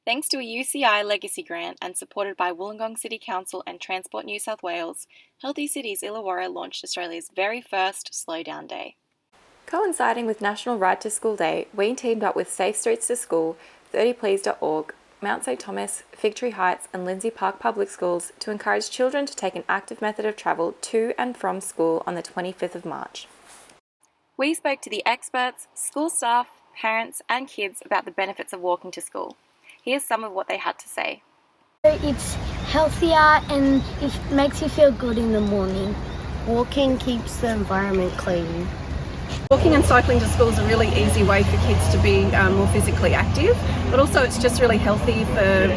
Thanks to a UCI legacy grant and supported by Wollongong City Council and Transport New South Wales, Healthy Cities Illawarra launched Australia's very first Slow Down Day. Coinciding with National Ride to School Day, we teamed up with Safe Streets to School, 30please.org, Mount St Thomas, Figtree Heights and Lindsay Park public schools to encourage children to take an active method of travel to and from school on the 25th of March. We spoke to the experts, school staff, parents and kids about the benefits of walking to school. Here's some of what they had to say. It's healthier and it makes you feel good in the morning. Walking keeps the environment clean. Walking and cycling to school is a really easy way for kids to be more physically active, but also it's just really healthy for,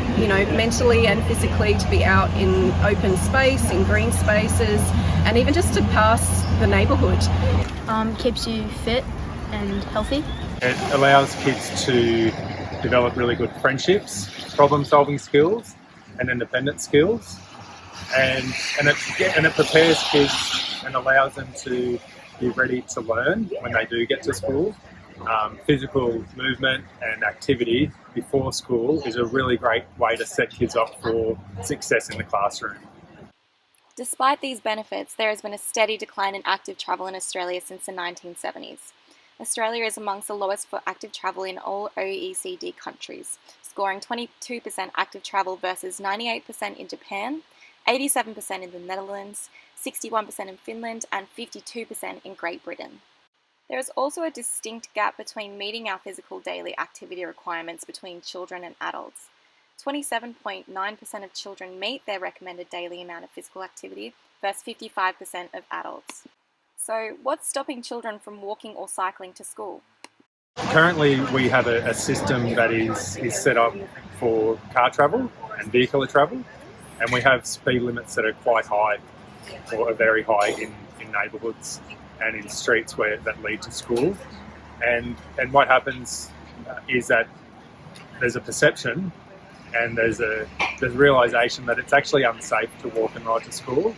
mentally and physically to be out in open space, in green spaces, and even just to pass the neighbourhood. Keeps you fit and healthy. It allows kids to develop really good friendships, problem-solving skills, and independence skills, and it prepares kids and allows them to be ready to learn when they do get to school. Physical movement and activity before school is a really great way to set kids up for success in the classroom. Despite these benefits, there has been a steady decline in active travel in Australia since the 1970s. Australia is amongst the lowest for active travel in all OECD countries, scoring 22% active travel versus 98% in Japan, 87% in the Netherlands, 61% in Finland, and 52% in Great Britain. There is also a distinct gap between meeting our physical daily activity requirements between children and adults. 27.9% of children meet their recommended daily amount of physical activity versus 55% of adults. So, what's stopping children from walking or cycling to school? Currently, we have a system that is set up for car travel and vehicular travel, and we have speed limits that are quite high or are very high in neighbourhoods and in streets that lead to school. And what happens is that there's a perception and there's realisation that it's actually unsafe to walk and ride to school,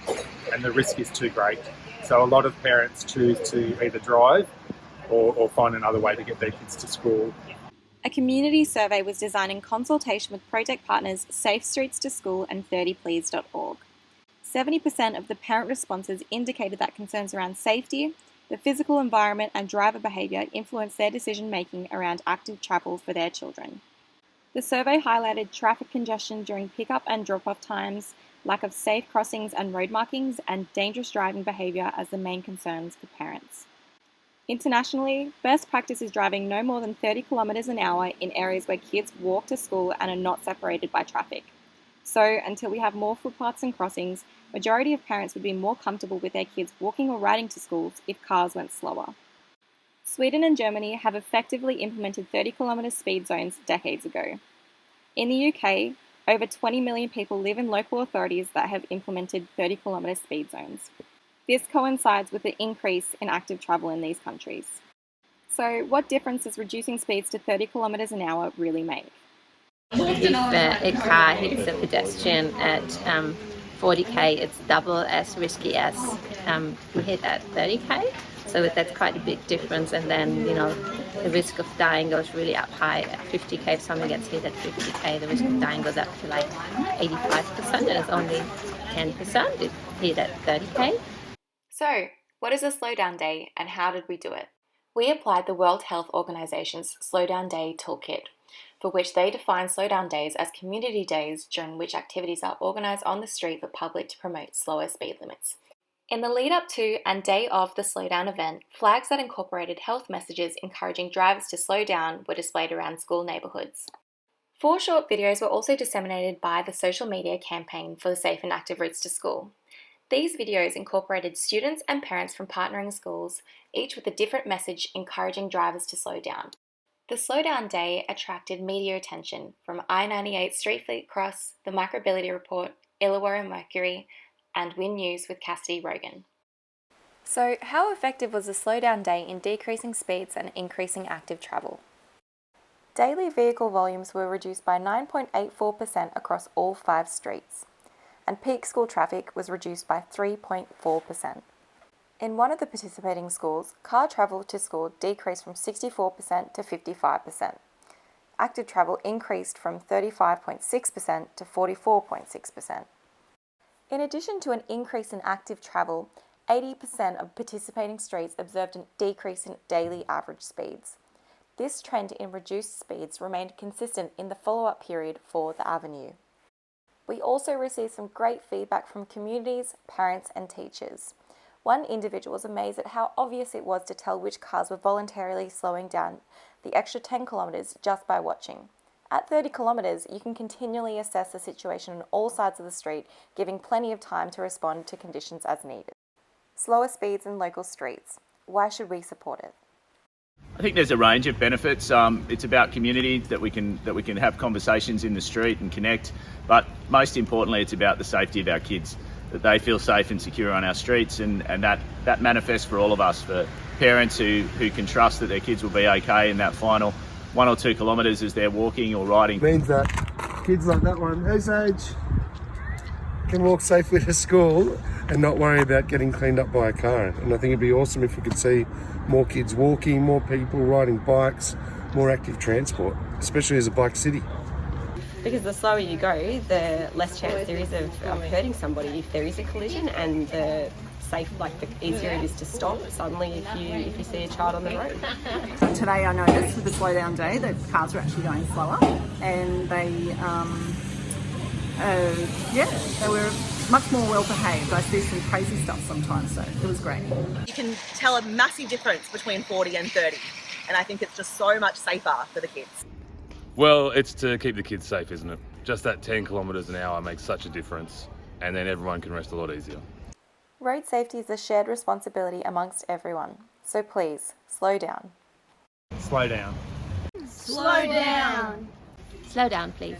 and the risk is too great. So a lot of parents choose to either drive or find another way to get their kids to school. A community survey was designed in consultation with project partners Safe Streets to School and 30please.org. 70% of the parent responses indicated that concerns around safety, the physical environment and driver behaviour influence their decision-making around active travel for their children. The survey highlighted traffic congestion during pick-up and drop-off times, lack of safe crossings and road markings, and dangerous driving behaviour as the main concerns for parents. Internationally, best practice is driving no more than 30 kilometres an hour in areas where kids walk to school and are not separated by traffic. So, until we have more footpaths and crossings, majority of parents would be more comfortable with their kids walking or riding to schools if cars went slower. Sweden and Germany have effectively implemented 30-kilometre speed zones decades ago. In the UK, over 20 million people live in local authorities that have implemented 30-kilometre speed zones. This coincides with the increase in active travel in these countries. So, what difference does reducing speeds to 30 kilometres an hour really make? If a car hits a pedestrian at 40k, it's double as risky as we hit at 30k. So that's quite a big difference. And then, the risk of dying goes really up high at 50k. If someone gets hit at 50k, the risk of dying goes up to like 85%, and it's only 10% if hit at 30k. So, what is a Slowdown Day and how did we do it? We applied the World Health Organization's Slowdown Day Toolkit, for which they define slowdown days as community days during which activities are organised on the street for public to promote slower speed limits. In the lead up to and day of the slowdown event, flags that incorporated health messages encouraging drivers to slow down were displayed around school neighbourhoods. 4 short videos were also disseminated by the social media campaign for the Safe and Active Routes to School. These videos incorporated students and parents from partnering schools, each with a different message encouraging drivers to slow down. The Slowdown Day attracted media attention from I-98 Street Fleet Cross, the Microbility Report, Illawarra Mercury, and Win News with Cassidy Rogan. So, how effective was the Slowdown Day in decreasing speeds and increasing active travel? Daily vehicle volumes were reduced by 9.84% across all 5 streets, and peak school traffic was reduced by 3.4%. In one of the participating schools, car travel to school decreased from 64% to 55%. active travel increased from 35.6% to 44.6%. In addition to an increase in active travel, 80% of participating streets observed a decrease in daily average speeds. This trend in reduced speeds remained consistent in the follow-up period for the Avenue. We also received some great feedback from communities, parents and teachers. One individual was amazed at how obvious it was to tell which cars were voluntarily slowing down the extra 10 kilometres just by watching. At 30 kilometres, you can continually assess the situation on all sides of the street, giving plenty of time to respond to conditions as needed. Slower speeds in local streets. Why should we support it? I think there's a range of benefits. It's about community, that we can have conversations in the street and connect, but most importantly it's about the safety of our kids, that they feel safe and secure on our streets, and that manifests for all of us, for parents who can trust that their kids will be okay in that final 1 or 2 kilometres as they're walking or riding. It means that kids like that one, whose age, can walk safely to school and not worry about getting cleaned up by a car. And I think it'd be awesome if we could see more kids walking, more people riding bikes, more active transport, especially as a bike city. Because the slower you go, the less chance there is of hurting somebody if there is a collision, and the easier it is to stop suddenly if you see a child on the road. Today I noticed with the slow down day that cars were actually going slower, and they were much more well behaved. I see some crazy stuff sometimes, so it was great. You can tell a massive difference between 40 and 30, and I think it's just so much safer for the kids. Well, it's to keep the kids safe, isn't it? Just that 10 kilometres an hour makes such a difference, and then everyone can rest a lot easier. Road safety is a shared responsibility amongst everyone, so please, slow down. Slow down. Slow down. Slow down, please.